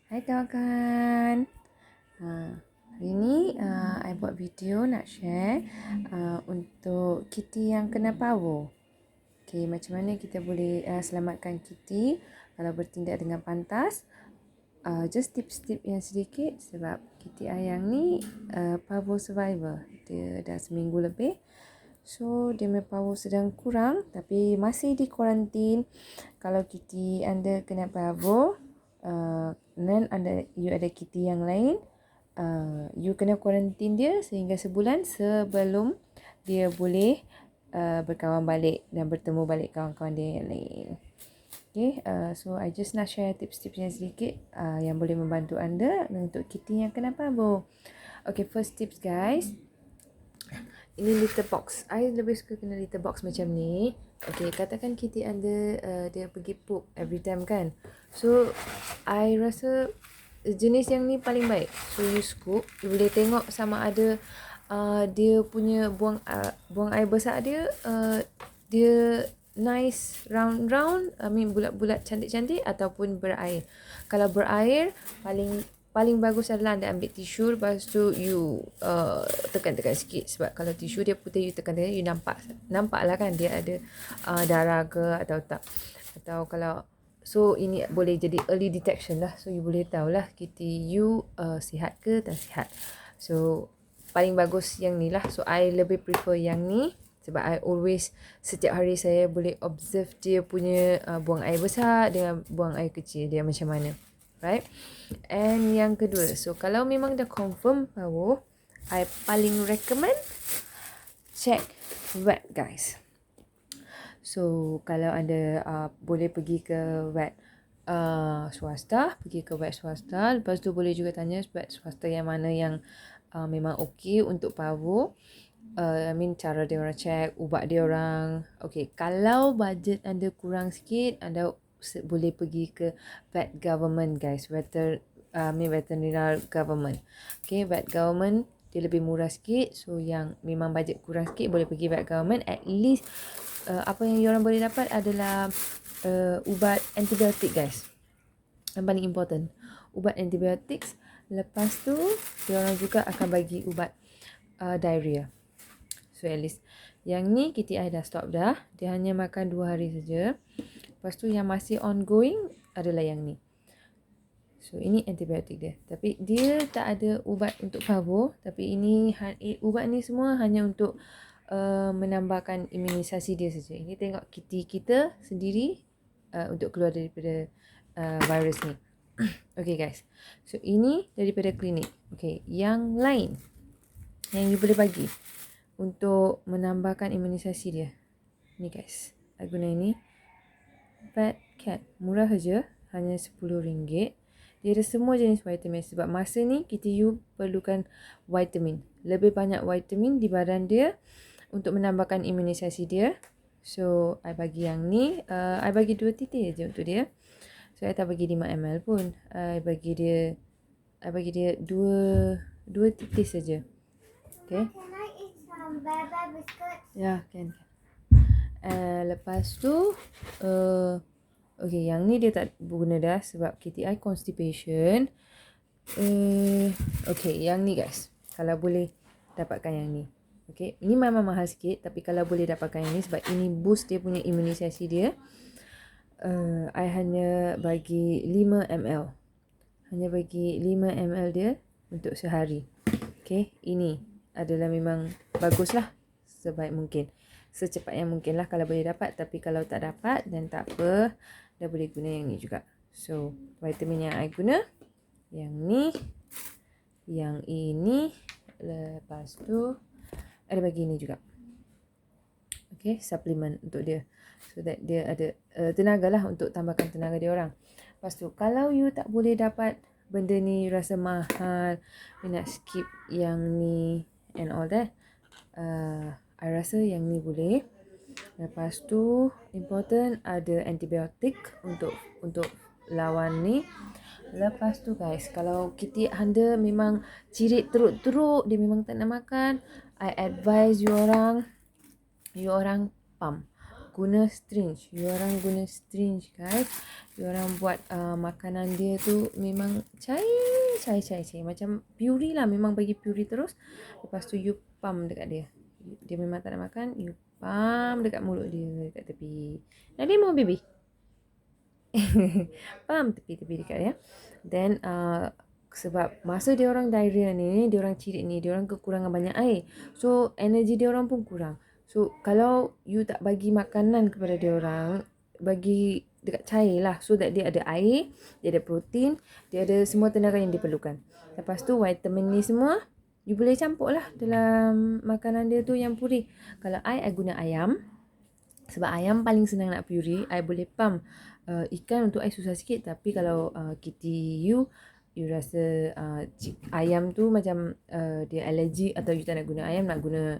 Hai kawan-kawan. Hari ni I buat video nak share untuk kitty yang kena parvo. Okay, macam mana kita boleh selamatkan kitty kalau bertindak dengan pantas. Just tips-tips yang sedikit sebab kitty ayang ni parvo survivor. Dia dah seminggu lebih. So, dia punya parvo sedang kurang tapi masih di kuarantin. Kalau kitty anda kena parvo, dan you ada kitty yang lain, you kena kuarantin dia sehingga sebulan sebelum dia boleh berkawan balik dan bertemu balik kawan-kawan dia yang lain. Okay, so I just nak share tips-tips yang sedikit yang boleh membantu anda untuk kitty yang kena parvo. Okay, first tips guys. Ini litter box. I lebih suka kena litter box macam ni. Okay, katakan kitty anda dia pergi poop every time kan. So, I rasa jenis yang ni paling baik. So, you scoop. You boleh tengok sama ada dia punya buang air besar dia, dia nice round-round, bulat-bulat cantik-cantik ataupun berair. Kalau berair, paling bagus adalah anda ambil tisu, lepas tu you tekan-tekan sikit. Sebab kalau tisu dia putih, you tekan-tekan, you nampak lah kan dia ada darah ke atau tak. Atau kalau, so ini boleh jadi early detection lah. So you boleh tahulah kitty you sihat ke tak sihat. So paling bagus yang ni lah. So I lebih prefer yang ni sebab I always, setiap hari saya boleh observe dia punya buang air besar dengan buang air kecil dia macam mana. Right? And yang kedua, so kalau memang dah confirm parvo, I paling recommend check vet guys. So kalau anda boleh pergi ke vet swasta, pergi ke vet swasta, lepas tu boleh juga tanya vet swasta yang mana yang memang okey untuk parvo. Cara dia orang check, ubat dia orang. Okay, kalau budget anda kurang sikit, anda boleh pergi ke vet government guys, veterinary government. Okay, vet government dia lebih murah sikit. So yang memang budget kurang sikit boleh pergi vet government. At least apa yang diorang boleh dapat adalah ubat antibiotik guys. Yang paling important, ubat antibiotik. Lepas tu diorang juga akan bagi ubat diarrhea. So at least yang ni kitty I dah stop dah. Dia hanya makan 2 hari saja. Lepas tu yang masih ongoing adalah yang ni. So ini antibiotik dia. Tapi dia tak ada ubat untuk parvo. Tapi ini ubat ni semua hanya untuk menambahkan imunisasi dia saja. Ini tengok kitty kita sendiri untuk keluar daripada virus ni. Okay guys. So ini daripada klinik. Okay, yang lain yang you boleh bagi untuk menambahkan imunisasi dia. Ni guys, I guna ini. Fat Cat. Murah saja. Hanya RM10. Dia ada semua jenis vitamin. Sebab masa ni kita you perlukan vitamin. Lebih banyak vitamin di badan dia untuk menambahkan imunisasi dia. So, I bagi yang ni. I bagi 2 titik je untuk dia. So, I tak bagi 5 ml pun. I bagi dia 2 titik saja. Okay. Bye-bye biscuit. Ya, can. Lepas tu okay, yang ni dia tak guna dah sebab kitty I constipation. Okay, yang ni guys, kalau boleh dapatkan yang ni. Okay, ini memang mahal sikit tapi kalau boleh dapatkan yang ni sebab ini boost dia punya imunisasi dia. I hanya bagi 5 ml. Hanya bagi 5 ml dia untuk sehari. Okay, ini adalah memang baguslah sebaik mungkin. Secepat yang mungkin lah kalau boleh dapat. Tapi kalau tak dapat dan tak apa, dah boleh guna yang ni juga. So, vitamin yang I guna, yang ni, yang ini. Lepas tu, ada bagi ni juga. Okay, suplemen untuk dia. So that dia ada tenaga lah untuk tambahkan tenaga dia orang. Lepas tu, kalau you tak boleh dapat benda ni, rasa mahal, you nak skip yang ni and all that, I rasa yang ni boleh. Lepas tu important ada antibiotik untuk lawan ni. Lepas tu guys, kalau kitty anda memang cirit teruk-teruk, dia memang tak nak makan, I advise you orang pump. guna syringe. You orang guna syringe guys. You orang buat makanan dia tu memang cair. Macam puri lah. Memang bagi puri terus. Lepas tu you pump dekat dia. Dia memang tak nak makan. You pump dekat mulut dia. Dekat tepi. Nabi mau baby? Pump tepi-tepi dekat dia. Then sebab masa dia orang diarrhea ni, dia orang cirit ni, dia orang kekurangan banyak air. So energi dia orang pun kurang. So kalau you tak bagi makanan kepada dia orang, bagi dekat cair lah, so that dia ada air, dia ada protein, dia ada semua tenaga yang diperlukan. Lepas tu vitamin ni semua you boleh campur lah dalam makanan dia tu yang puri. Kalau I guna ayam. Sebab ayam paling senang nak puri. I boleh pump ikan untuk I susah sikit. Tapi kalau kitty you rasa ayam tu macam dia alergi atau you tak nak guna ayam, nak guna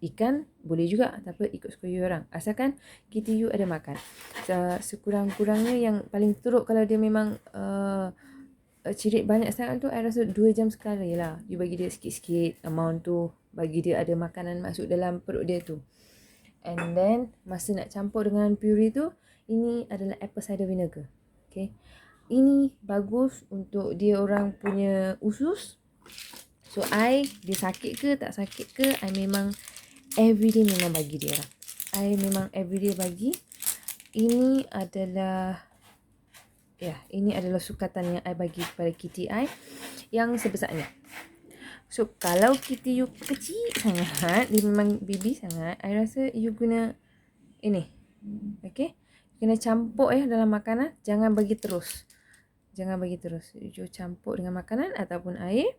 ikan, boleh juga. Tapi ikut suka you orang. Asalkan kitty you ada makan. Sekurang-kurangnya yang paling teruk kalau dia memang cirit banyak sangat tu, I rasa 2 jam sekali lah. You bagi dia sikit-sikit amount tu. Bagi dia ada makanan masuk dalam perut dia tu. And then masa nak campur dengan puri tu, ini adalah apple cider vinegar. Okay. Ini bagus untuk dia orang punya usus. So dia sakit ke tak sakit ke, I memang everyday memang bagi dia orang. I memang everyday bagi. Ini adalah sukatan yang I bagi kepada kitty I yang sebesarnya. So kalau kitty you kecil sangat, dia memang baby sangat, I rasa you guna ini. Okay, kena campur dalam makanan. Jangan bagi terus. You campur dengan makanan ataupun air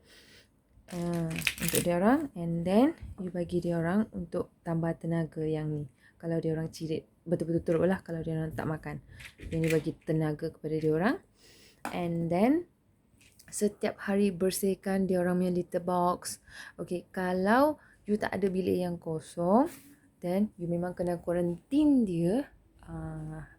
untuk dia orang. And then you bagi dia orang untuk tambah tenaga yang ni. Kalau dia orang cirit betul-betul teruk lah kalau dia orang tak makan. Yang ni bagi tenaga kepada dia orang. And then setiap hari bersihkan dia orang punya litter box. Okay, kalau you tak ada bilik yang kosong, then you memang kena quarantine dia.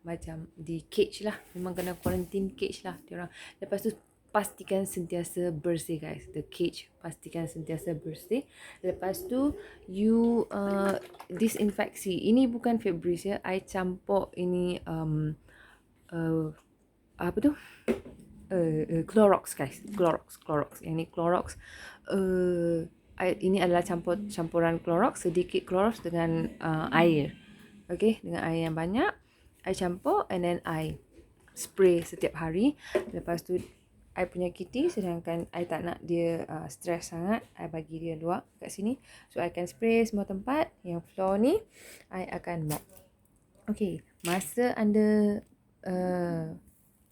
Macam di cage lah. Memang kena quarantine cage lah dia orang. Lepas tu pastikan sentiasa bersih guys. The cage pastikan sentiasa bersih. Lepas tu you disinfeksi. Ini bukan Febreze ya. I campur ini apa tu? Clorox guys. Clorox. Yang ni Clorox. Ini adalah campuran Clorox. Sedikit Clorox dengan air. Okay, dengan air yang banyak. I campur and then I spray setiap hari. Lepas tu I punya kitty, sedangkan I tak nak dia stress sangat, I bagi dia luar kat sini. So I akan spray semua tempat. Yang floor ni I akan mop. Okay, masa anda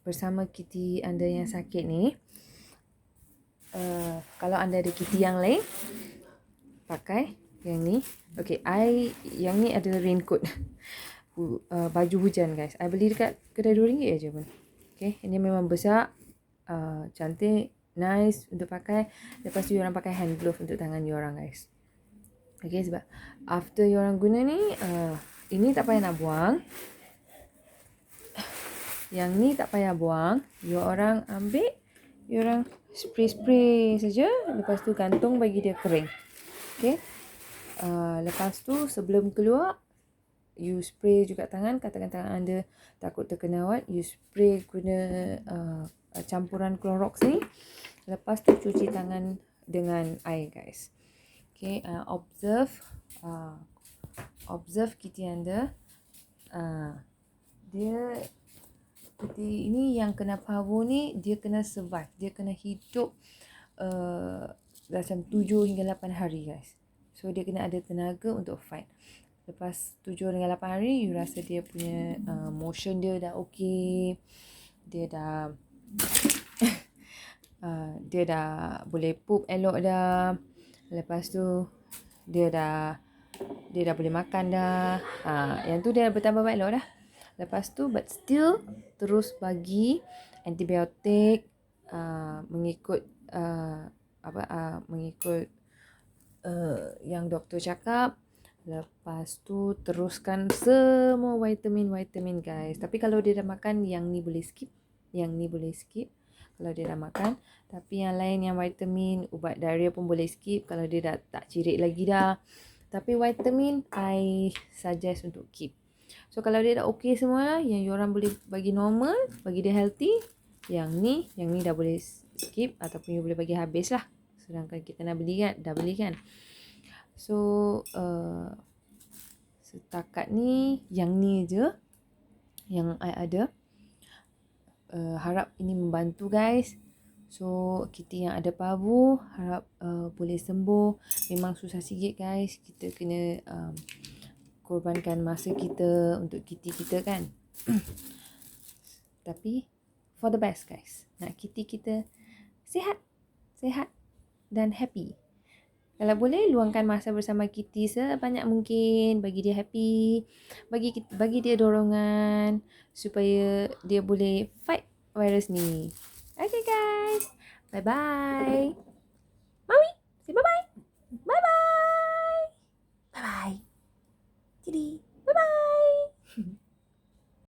bersama kitty anda yang sakit ni, kalau anda ada kitty yang lain, pakai yang ni. Okay, yang ni adalah raincoat. Baju hujan guys. I beli dekat kedai RM2 aja pun. Okay, ini memang besar, cantik, nice untuk pakai. Lepas tu orang pakai hand glove untuk tangan orang guys. Okay, sebab after orang guna ni, ini tak payah nak buang. Yang ni tak payah buang. Orang ambil, orang spray saja. Lepas tu gantung bagi dia kering. Okay. Lepas tu sebelum keluar, you spray juga tangan. Katakan tangan anda takut terkena awat, you spray guna campuran Clorox ni. Lepas tu cuci tangan dengan air guys. Okay, observe kitty anda. Dia kitty ini yang kena parvo ni, dia kena survive. Dia kena hidup macam 7 hingga 8 hari guys. So dia kena ada tenaga untuk fight. Lepas 7 hingga 8 hari, you rasa dia punya motion dia dah okay. Dia dah dia dah boleh poop elok dah. Lepas tu dia dah boleh makan dah. Yang tu dia bertambah baik elok dah. Lepas tu but still terus bagi antibiotik mengikut mengikut yang doktor cakap. Lepas tu teruskan semua vitamin guys. Tapi kalau dia dah makan, yang ni boleh skip. Kalau dia dah makan. Tapi yang lain, yang vitamin, ubat diarrhea pun boleh skip kalau dia dah tak cirit lagi dah. Tapi vitamin I suggest untuk keep. So kalau dia dah okey semua, yang you orang boleh bagi normal, bagi dia healthy, yang ni dah boleh skip ataupun you boleh bagi habis lah. Sedangkan kita dah beli kan. So setakat ni yang ni je yang I ada. Harap ini membantu guys. So kita yang ada paru harap boleh sembuh. Memang susah sikit guys. Kita kena korbankan masa kita untuk kitty kita kan. Tapi for the best guys. Nak kitty kita sihat dan happy. Kalau boleh luangkan masa bersama kitty sebanyak mungkin, bagi dia happy, bagi dia dorongan supaya dia boleh fight virus ni. Okay guys. Bye bye. Maui, say bye bye. Bye bye. Bye bye. Jadi, bye bye.